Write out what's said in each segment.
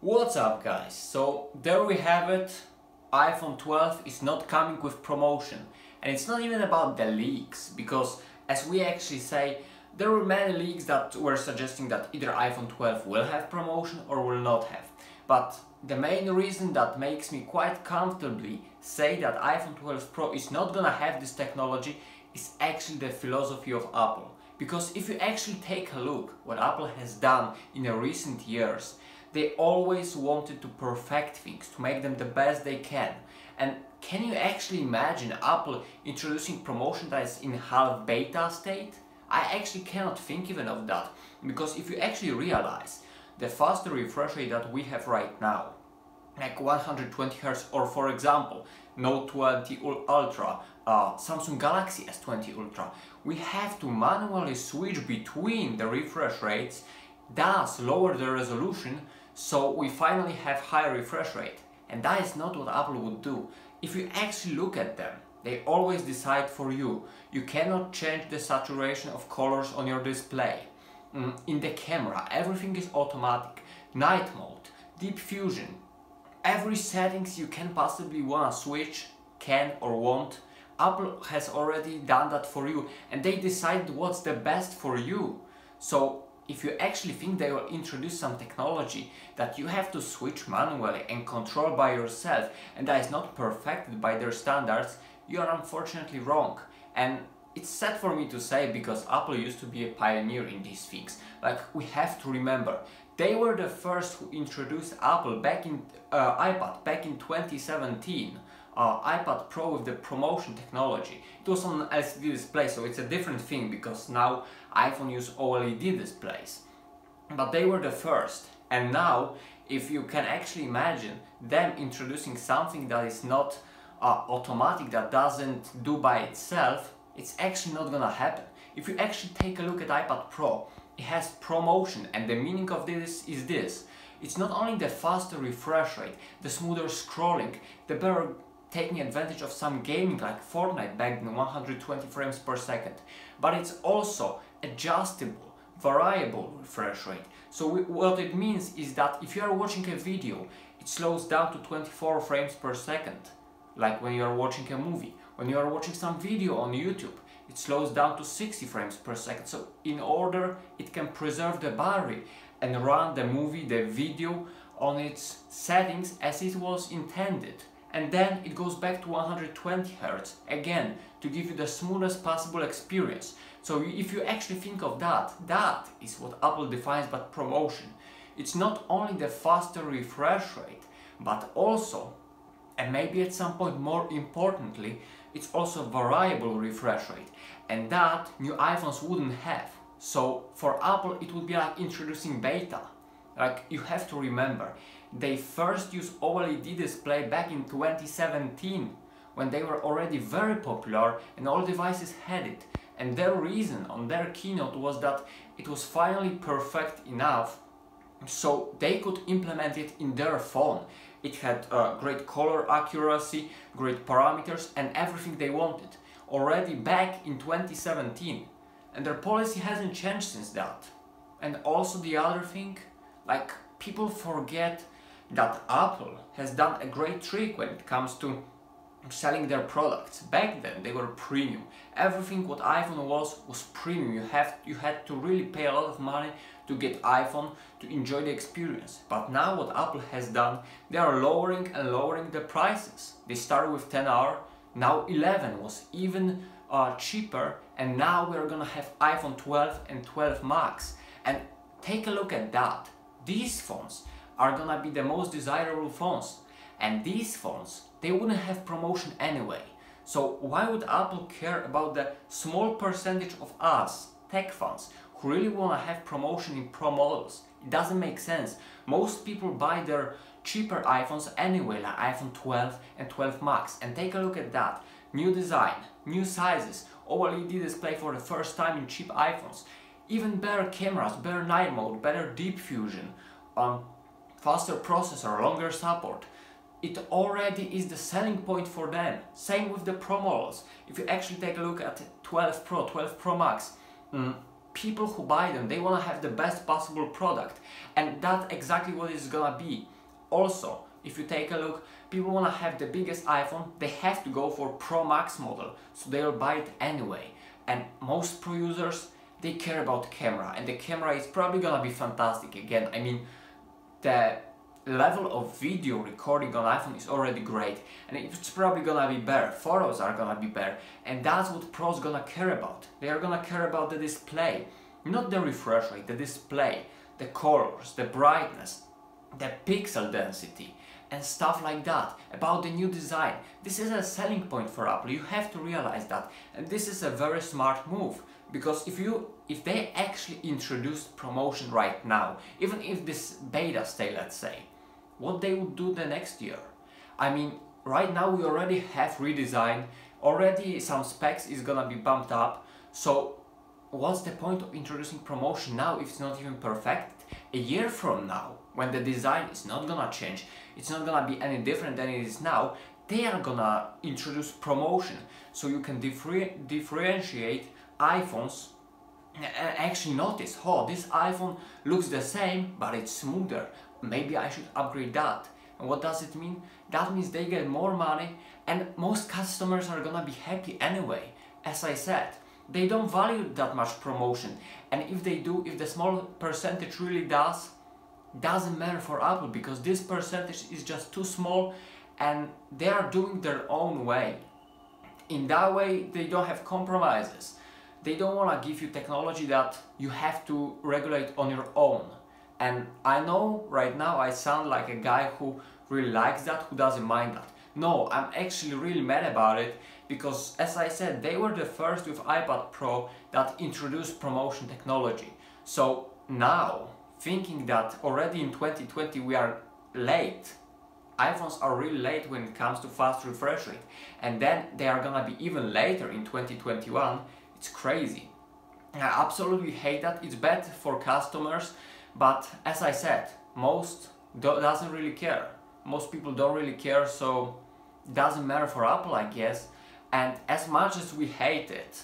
What's up guys? So there we have it. iPhone 12 is not coming with promotion, and it's not even about the leaks, because as we actually say, there were many leaks that were suggesting that either iPhone 12 will have promotion or will not have. But the main reason that makes me quite comfortably say that iPhone 12 Pro is not gonna have this technology is actually the philosophy of Apple. Because if you actually take a look what Apple has done in the recent years, they always wanted to perfect things, to make them the best they can. And can you actually imagine Apple introducing promotion that is in half beta state? I actually cannot think even of that, because if you actually realize the faster refresh rate that we have right now, like 120 Hz, or for example Note 20 Ultra, Samsung Galaxy S20 Ultra, we have to manually switch between the refresh rates, thus lower the resolution, so we finally have higher refresh rate. And that is not what Apple would do. If you actually look at them, they always decide for you. You cannot change the saturation of colors on your display. In the camera, everything is automatic. Night mode, deep fusion, every settings you can possibly wanna switch, can or won't, Apple has already done that for you, and they decide what's the best for you. So if you actually think they will introduce some technology that you have to switch manually and control by yourself, and that is not perfected by their standards, you are unfortunately wrong. And it's sad for me to say, because Apple used to be a pioneer in these things. Like, we have to remember, they were the first who introduced iPad back in 2017. iPad Pro with the promotion technology. It was on LCD display, so it's a different thing, because now iPhone use OLED displays. But they were the first, and now if you can actually imagine them introducing something that is not automatic, that doesn't do by itself, it's actually not gonna happen. If you actually take a look at iPad Pro, it has promotion, and the meaning of this is this. It's not only the faster refresh rate, the smoother scrolling, the better taking advantage of some gaming like Fortnite back in 120 frames per second, but it's also adjustable, variable refresh rate. So what it means is that if you are watching a video, it slows down to 24 frames per second, like when you are watching a movie. When you are watching some video on YouTube, it slows down to 60 frames per second. So in order it can preserve the battery and run the movie, the video on its settings as it was intended. And then it goes back to 120 Hz again to give you the smoothest possible experience. So if you actually think of that, that is what Apple defines by promotion. It's not only the faster refresh rate, but also, and maybe at some point more importantly, it's also variable refresh rate, and that new iPhones wouldn't have. So for Apple it would be like introducing beta. Like, you have to remember, they first used OLED display back in 2017, when they were already very popular and all devices had it. And their reason on their keynote was that it was finally perfect enough so they could implement it in their phone. It had great color accuracy, great parameters, and everything they wanted already back in 2017. And their policy hasn't changed since that. And also the other thing, like, people forget that Apple has done a great trick when it comes to selling their products. Back then they were premium. Everything what iPhone was premium. You had to really pay a lot of money to get iPhone to enjoy the experience. But now what Apple has done, they are lowering and lowering the prices. They started with 10R, now 11 was even cheaper, and now we're gonna have iPhone 12 and 12 Max. And take a look at that. These phones are gonna be the most desirable phones, and these phones, they wouldn't have promotion anyway. So why would Apple care about the small percentage of us, tech fans, who really wanna have promotion in Pro models? It doesn't make sense. Most people buy their cheaper iPhones anyway, like iPhone 12 and 12 Max, and take a look at that. New design, new sizes, OLED display for the first time in cheap iPhones, even better cameras, better night mode, better deep fusion, faster processor, longer support. It already is the selling point for them. Same with the Pro models. If you actually take a look at 12 Pro, 12 Pro Max, people who buy them, they want to have the best possible product, and that's exactly what it's gonna be. Also, if you take a look, people want to have the biggest iPhone, they have to go for Pro Max model, so they'll buy it anyway. And most pro users, they care about camera, and the camera is probably gonna be fantastic. Again, I mean, the level of video recording on iPhone is already great, and it's probably gonna be better. Photos are gonna be better, and that's what pros gonna care about. They are gonna care about the display, not the refresh rate, the display, the colors, the brightness, the pixel density, and stuff like that, about the new design. This is a selling point for Apple, you have to realize that, and this is a very smart move, because if they actually introduced promotion right now, even if this beta stay, let's say, what they would do the next year. I mean, right now we already have redesign, already some specs is gonna be bumped up, so what's the point of introducing promotion now if it's not even perfect? A year from now, when the design is not gonna change, it's not gonna be any different than it is now, they are gonna introduce promotion, so you can differentiate iPhones and actually notice, oh, this iPhone looks the same, but it's smoother. Maybe I should upgrade that. And what does it mean? That means they get more money, and most customers are gonna be happy anyway. As I said, they don't value that much promotion, and if they do, if the small percentage really doesn't matter for Apple, because this percentage is just too small and they are doing their own way. In that way, they don't have compromises. They don't want to give you technology that you have to regulate on your own. And I know right now I sound like a guy who really likes that, who doesn't mind that. No, I'm actually really mad about it, because as I said, they were the first with iPad Pro that introduced promotion technology. So now, thinking that already in 2020 we are late, iPhones are really late when it comes to fast refresh rate, and then they are gonna be even later in 2021, it's crazy. I absolutely hate that. It's bad for customers, but as I said, most doesn't really care. Most people don't really care, so it doesn't matter for Apple, I guess. And as much as we hate it,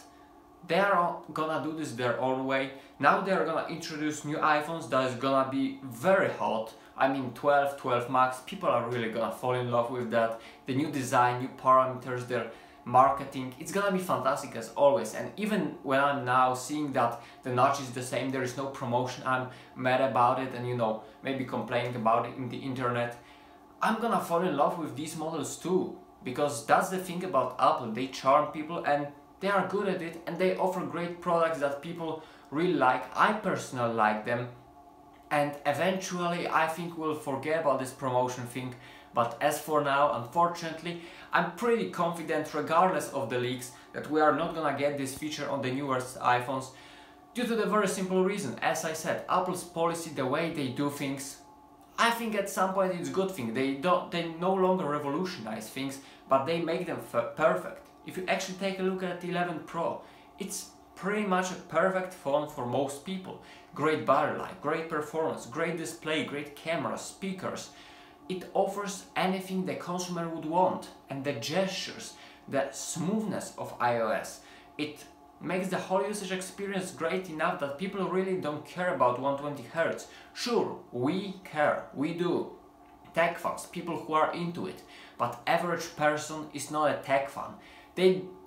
they are gonna do this their own way. Now they are gonna introduce new iPhones that is gonna be very hot. I mean 12 Max, people are really gonna fall in love with that. The new design, new parameters, their marketing, it's gonna be fantastic as always. And even when I'm now seeing that the notch is the same, there is no promotion, I'm mad about it and, you know, maybe complaining about it in the internet, I'm gonna fall in love with these models too, because that's the thing about Apple. They charm people and they are good at it, and they offer great products that people really like. I personally like them, and eventually I think we'll forget about this promotion thing. But as for now, unfortunately, I'm pretty confident, regardless of the leaks, that we are not gonna get this feature on the newest iPhones, due to the very simple reason. As I said, Apple's policy, the way they do things, I think at some point it's a good thing. They no longer revolutionize things, but they make them perfect. If you actually take a look at the 11 Pro, it's pretty much a perfect phone for most people. Great battery life, great performance, great display, great camera, speakers. It offers anything the consumer would want, and the gestures, the smoothness of iOS. It makes the whole usage experience great enough that people really don't care about 120 Hz. Sure, we care, we do. Tech fans, people who are into it, but average person is not a tech fan.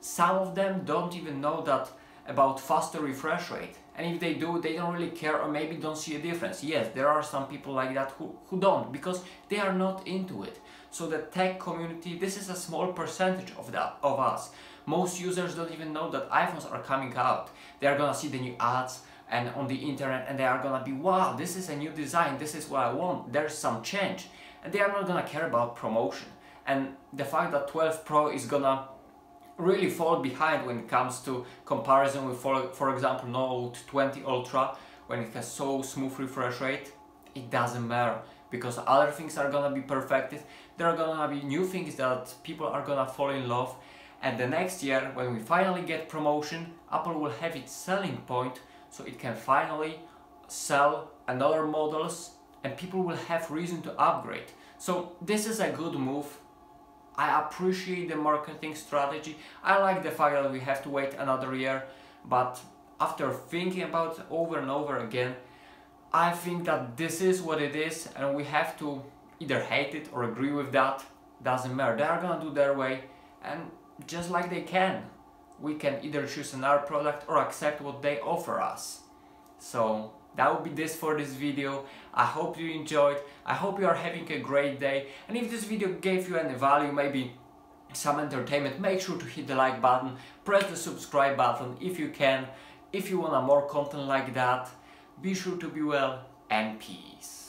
Some of them don't even know that about faster refresh rate, and if they do, they don't really care, or maybe don't see a difference. Yes, there are some people like that who don't, because they are not into it. So the tech community, this is a small percentage of us. Most users don't even know that iPhones are coming out. They are gonna see the new ads and on the internet, and they are gonna be, wow, this is a new design, this is what I want, there's some change. And they are not gonna care about promotion. And the fact that 12 Pro is gonna really fall behind when it comes to comparison with, for example, Note 20 Ultra, when it has so smooth refresh rate, it doesn't matter, because other things are gonna be perfected. There are gonna be new things that people are gonna fall in love, and the next year, when we finally get promotion, Apple will have its selling point, so it can finally sell another models, and people will have reason to upgrade. So this is a good move. I appreciate the marketing strategy. I like the fact that we have to wait another year, but after thinking about it over and over again, I think that this is what it is, and we have to either hate it or agree with that. Doesn't matter, they are gonna do their way, and just like they can, we can either choose another product or accept what they offer us. So that would be this for this video. I hope you enjoyed, I hope you are having a great day, and if this video gave you any value, maybe some entertainment, make sure to hit the like button, press the subscribe button if you can. If you want more content like that, be sure to be well, and peace.